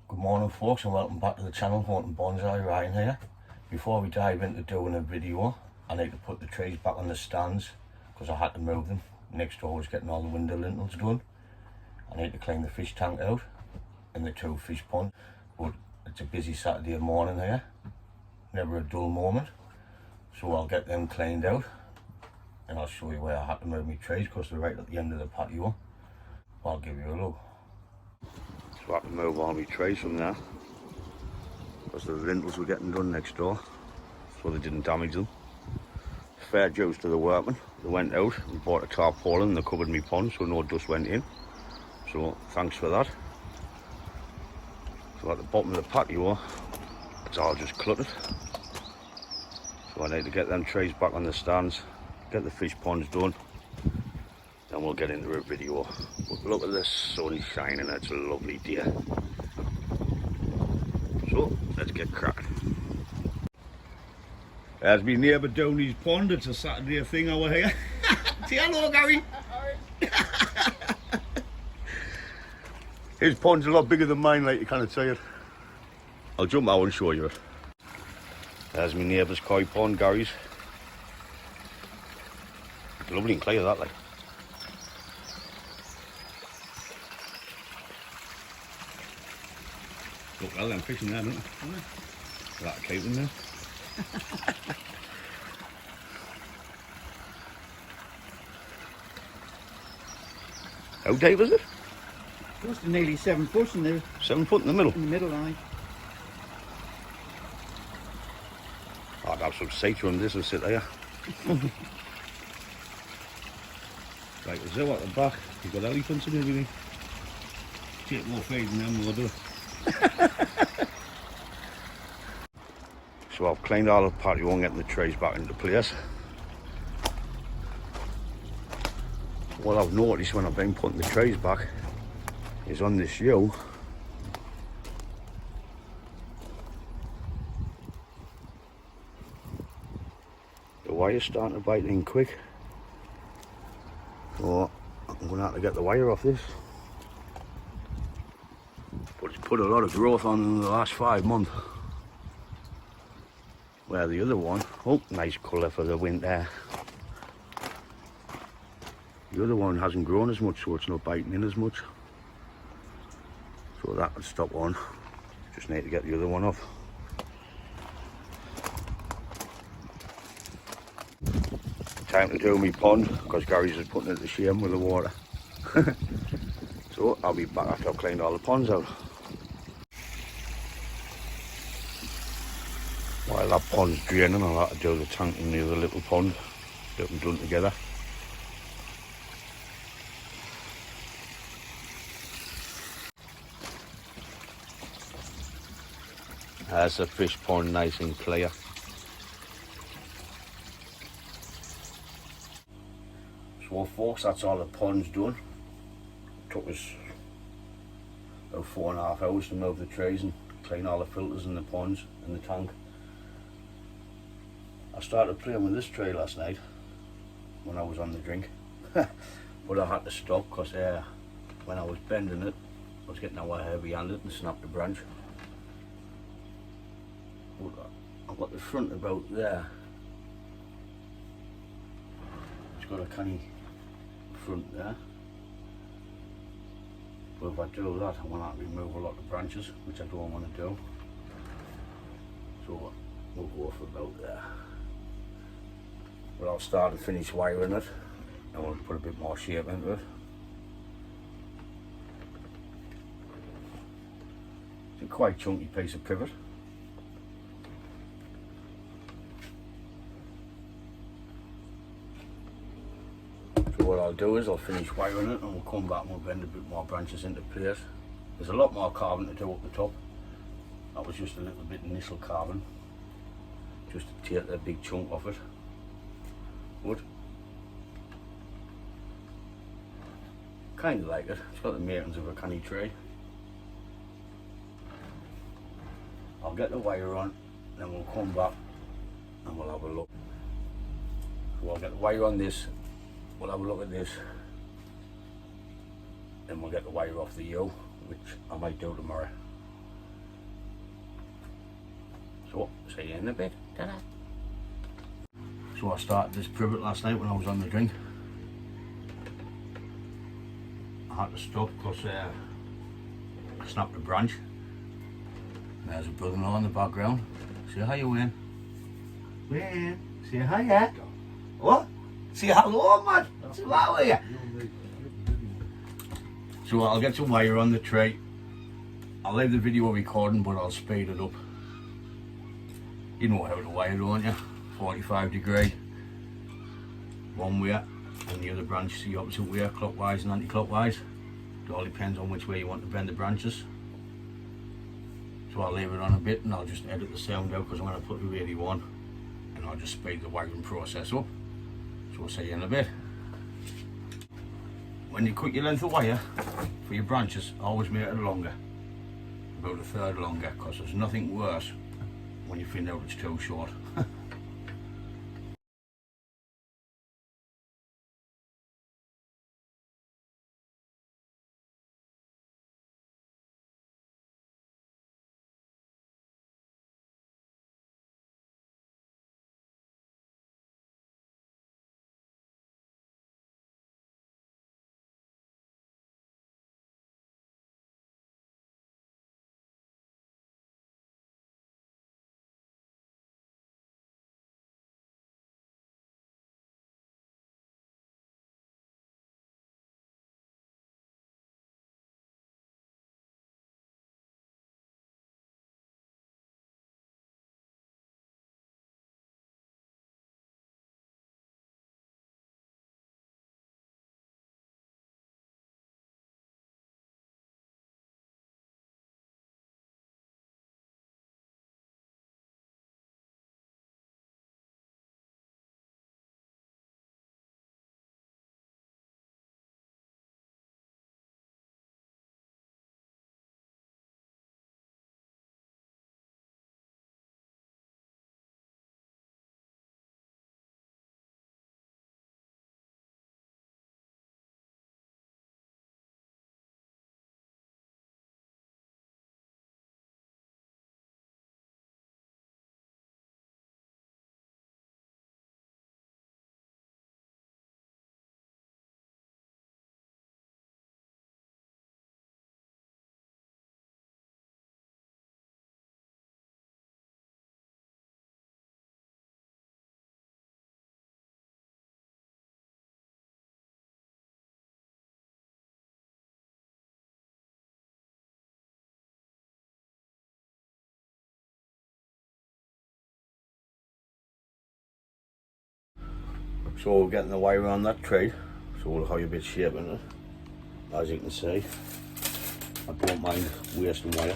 Good morning folks and welcome back to the channel. Hunting Bonsai, Ryan here. Before we dive into doing a video, I need to put the trees back on the stands because I had to move them. Next door was getting all the window lintels done. I need to clean the fish tank out and the 2 fish ponds, but it's a busy Saturday morning here, never a dull moment. So I'll get them cleaned out and I'll show you where I had to move my trees because they're right at the end of the patio. I'll give you a look. So I had to move all my trees from there because the lintels were getting done next door, so they didn't damage them. Fair dues to the workmen. They went out and bought a tarpaulin and they covered my pond so no dust went in. So thanks for that. So at the bottom of the patio, it's all just cluttered. So I need to get them trees back on the stands, get the fish ponds done, then we'll get into a video. But look at the sun shining, it's a lovely day. So let's get cracking. There's my neighbour down his pond. It's a Saturday thing over here. Say hello, Gary. His pond's a lot bigger than mine, like you can't see it. I'll jump out and show you it. There's my neighbour's koi pond, Gary's. It's lovely and clear, that, like. Look, well, I'm fishing there, don't I? That keep them there. How deep is it? Close to nearly 7 foot in there. 7 foot in the middle? In the middle, aye. I'd have some sea on this and sit there. Right, there's out at the back. You've got elephants and everything. Take more feed than them, we'll do it. So I've cleaned all the patio and getting the trees back into place. What I've noticed when I've been putting the trees back is on this yew, the wire's starting to bite in quick. So I'm going to have to get the wire off this. But it's put a lot of growth on in the last 5 months. Where the other one, oh, nice colour for the winter. The other one hasn't grown as much, so it's not biting in as much. So that would stop one. Just need to get the other one off. Time to do my pond, because Gary's just putting it to shame with the water. So I'll be back after I've cleaned all the ponds out. While that pond's draining, I'll have to do the tank in the other little pond, get them done together. There's the fish pond, nice and clear. So folks, that's all the ponds done. It took us about 4.5 hours to move the trees and clean all the filters in the ponds and the tank. I started playing with this tray last night when I was on the drink, but I had to stop because when I was bending it, I was getting our heavy handed and snapped the branch. But I've got the front about there. It's got a canny front there. But if I do that, I'm going to have to remove a lot of branches, which I don't want to do. So we'll go for about there. But I'll start and finish wiring it, and we'll put a bit more shape into it. It's a quite chunky piece of privet. So what I'll do is I'll finish wiring it and we'll come back and we'll bend a bit more branches into place. There's a lot more carving to do up the top. That was just a little bit of initial carving, just to take a big chunk off it. Wood. Kind of like it. It's got the makings of a canny tray. I'll get the wire on, then we'll come back and we'll have a look. So I'll get the wire on this, we'll have a look at this, then we'll get the wire off the yew, which I might do tomorrow. So, see you in a bit. Ta-da. So I started this privet last night when I was on the drink. I had to stop because I snapped a branch. There's a brother-in-law in the background. Say hi, Wayne. Wayne, say hi, yeah. What? Say hello, man. What's the matter with you? So I'll get some wire on the tray. I'll leave the video recording, but I'll speed it up. You know how to wire, don't you? 45 degree, one way, and the other branch the opposite way, clockwise and anti-clockwise. It all depends on which way you want to bend the branches. So I'll leave it on a bit and I'll just edit the sound out because I'm going to put the radio on, and I'll just speed the wiring process up. So I'll see you in a bit. When you cut your length of wire for your branches, always make it longer, about a third longer, because there's nothing worse when you find out it's too short. So we're getting the wire on that tray, so we'll have a bit shape in it. As you can see, I don't mind wasting wire,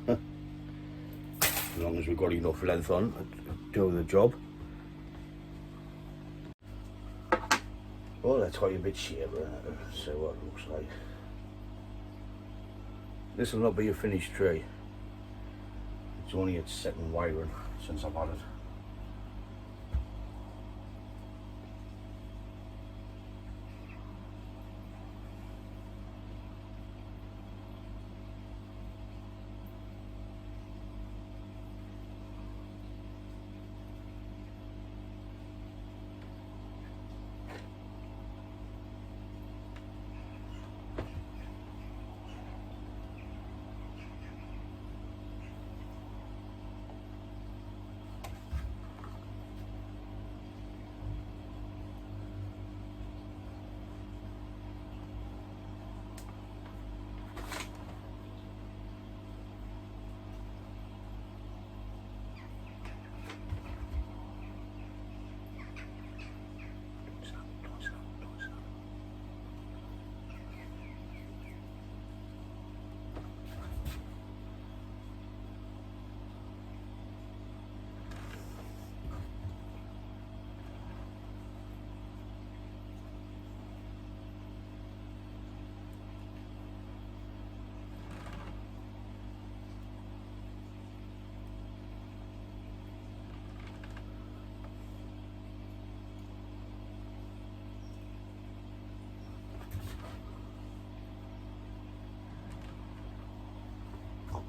as long as we've got enough length on to do the job. Well, let's have a bit shape in it and see what it looks like. This will not be a finished tray. It's only its second wiring since I've had it.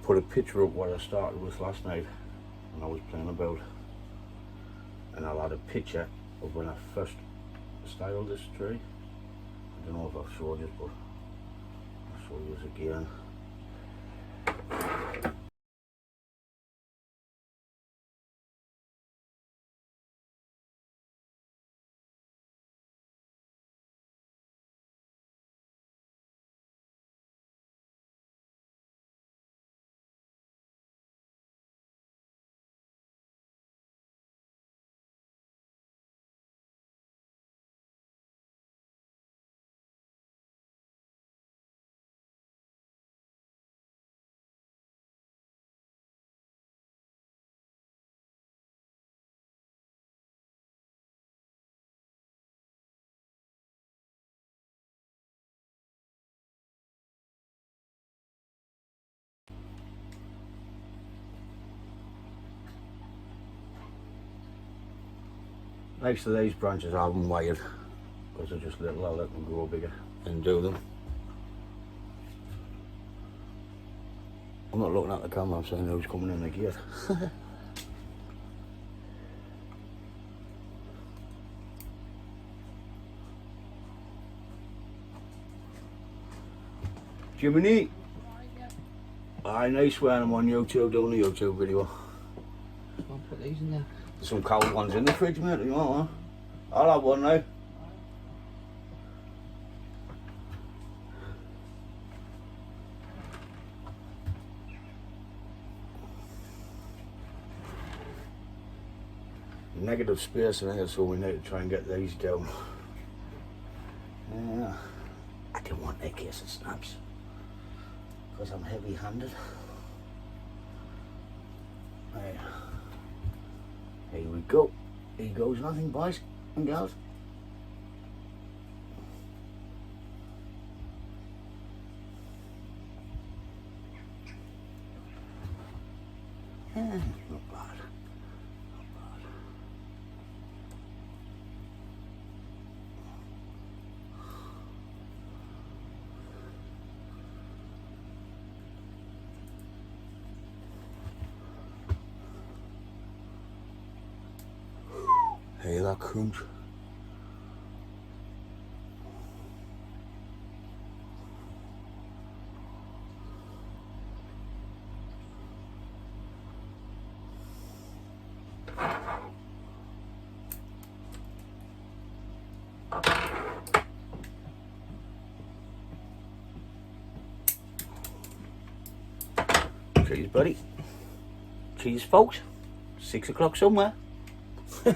Put a picture up what I started with last night. and I was playing about, and I'll add a picture of when I first styled this tree. I don't know if I've showed you, but I'll show you again. Next to these branches I haven't wired because they're just little. I'll let them grow bigger and do them. I'm not looking at the camera, I'm saying who's coming in the gate. Jiminy! Aye, nice when I'm on YouTube doing a YouTube video. I'll put these in there. There's some cold ones in the fridge, mate, you want one? I'll have one now. Negative space in here, so we need to try and get these down. Yeah, I don't want that case of snaps because I'm heavy-handed. Right. Here we go. Here goes nothing, boys and girls. Yeah, not bad. Hear that crunch? Cheers, buddy. Cheers, folks. 6 o'clock somewhere. I'll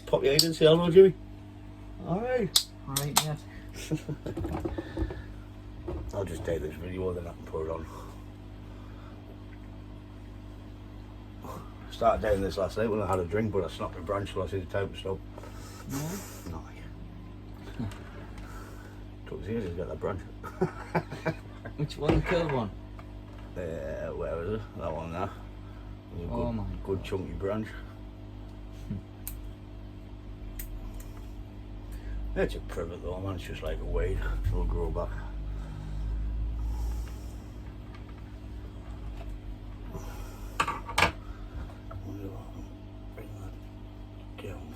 pop your head and say hello, Jimmy. Alright. Alright, yes. I'll just take this video then I can put it on. Started doing this last night when I had a drink, but I snapped a branch so I see the time to stop. No? No. Took us ages to get that branch. Which one? The curved one? Where is it? That one there. It was a good, Oh my good chunky branch. It's a privet though, man. It's just like a weed. It'll grow back. Bring that down.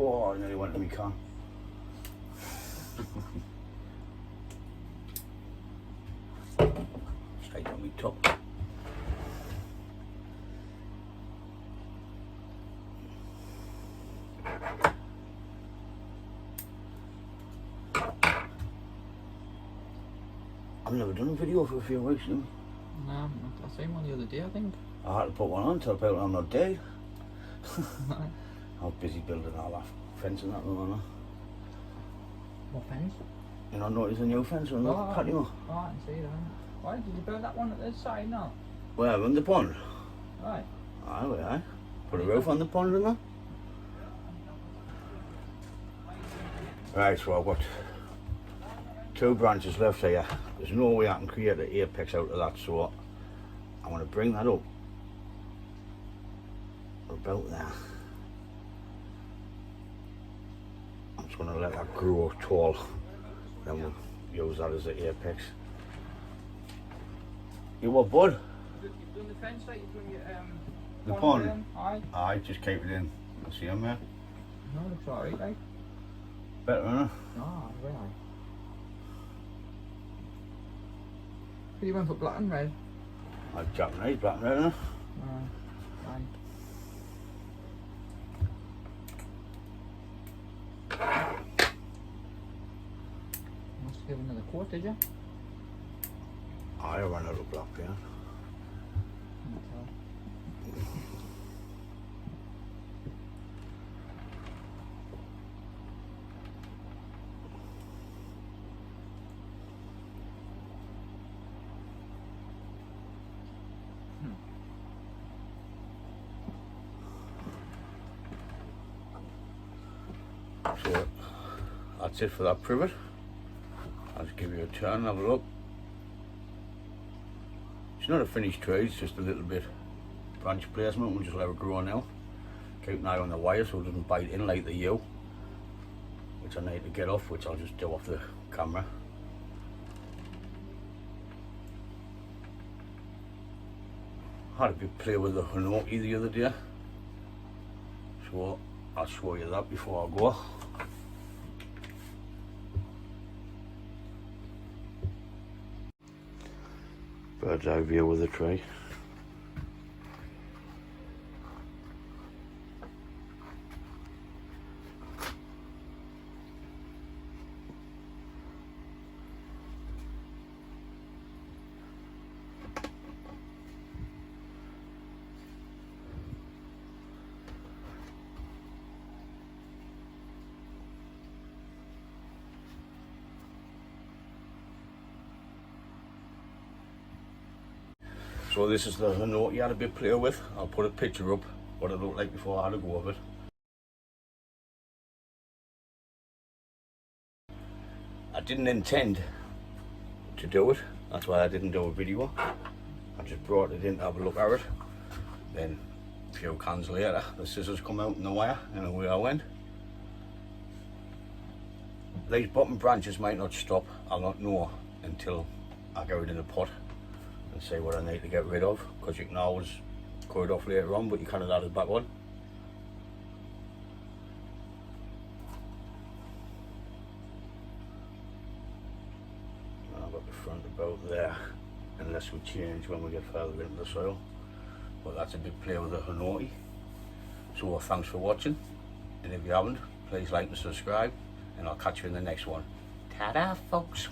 Oh, I nearly went to me can. Straight on me top. I've never done a video for a few weeks now. No, I seen one the other day, I think. I had to put one on to tell people I'm not dead. I was busy building all that fence and that one. What fence? You know, notice the new fence on the patio. Oh, I can see that. Why did you build that one at the side now? Where, on the pond? Right. Aye, well, aye. Put a roof on the pond and that. Right, so I've got 2 branches left here. There's no way I can create an apex out of that, so I'm going to bring that up about there. I'm just going to let that grow tall, then we'll use that as the apex. You what, bud? You've done the fence, like you've done your The pond? in? Aye. Aye, just keep it in. I see him there. No, looks alright, like. Better, isn't it? Ah, very nice. You went for black and red? Like Japanese, black and red, isn't it? Aye. Must have given another quart, did you? I ran out of black, yeah. So that's it for that privet. I'll just give you a turn and have a look. It's not a finished tree, it's just a little bit branch placement. We'll just let it grow now. Keep an eye on the wire so it doesn't bite in like the U, which I need to get off, which I'll just do off the camera. Had a bit play with the Hinoki the other day, so I'll show you that before I go. Bird's eye view with the tree. So this is the note you had a bit play with. I'll put a picture up what it looked like before I had a go of it. I didn't intend to do it, that's why I didn't do a video. I just brought it in to have a look at it. Then a few cans later the scissors come out in the wire and away I went. These bottom branches might not stop, I'll not know until I get it in the pot and see what I need to get rid of, because you can always cut it off later on, but you can't add it back on. And I've got the front about there, unless we change when we get further into the soil. But that's a big play with the Hinoki. So thanks for watching, and if you haven't, please like and subscribe, and I'll catch you in the next one. Ta-da, folks.